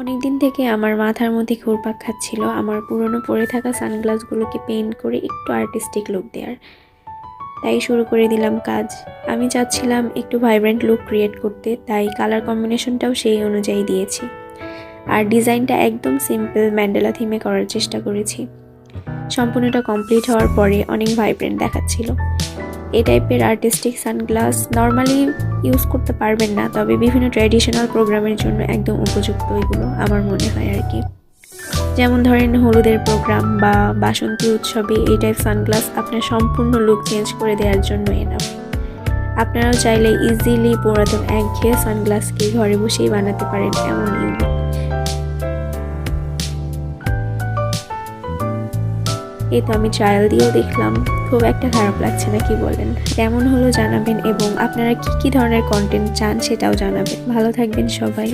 অনেক দিন থেকে আমার মাথার মধ্যে ঘুরপাক খাচ্ছিল আমার পুরনো পরে থাকা সানগ্লাসগুলোকে পেইন্ট করে একটু আর্টিস্টিক লুক দেওয়ার। তাই শুরু করে দিলাম কাজ। আমি চাচ্ছিলাম একটু ভাইব্রেন্ট লুক ক্রিয়েট করতে, তাই কালার কম্বিনেশনটাও সেই অনুযায়ী দিয়েছি। আর ডিজাইনটা একদম সিম্পল ম্যান্ডেলা থিমে করার চেষ্টা করেছি। সম্পূর্ণটা কমপ্লিট হওয়ার পরে অনেক ভাইব্রেন্ট দেখাচ্ছিল। এই টাইপের আর্টিস্টিক সানগ্লাস নর্মালি ইউজ করতে পারবেন না, তবে বিভিন্ন ট্র্যাডিশনাল প্রোগ্রামের জন্য একদম উপযুক্ত এগুলো আমার মনে হয় আর কি। যেমন ধরেন হলুদের প্রোগ্রাম বা বাসন্তী উৎসবে এই টাইপ সানগ্লাস আপনার সম্পূর্ণ লুক চেঞ্জ করে দেওয়ার জন্য এনাফ। আপনারাও চাইলে ইজিলি পুরাতন একঘেয়ে সানগ্লাসকে ঘরে বসেই বানাতে পারেন এমন ইউনিক। এই তো আমি ট্রায়াল দিয়েও দেখলাম, খুব একটা খারাপ লাগছে না, কি বলেন? কেমন হলো জানাবেন এবং আপনারা কি কি ধরনের কন্টেন্ট চান সেটাও জানাবেন। ভালো থাকবেন সবাই।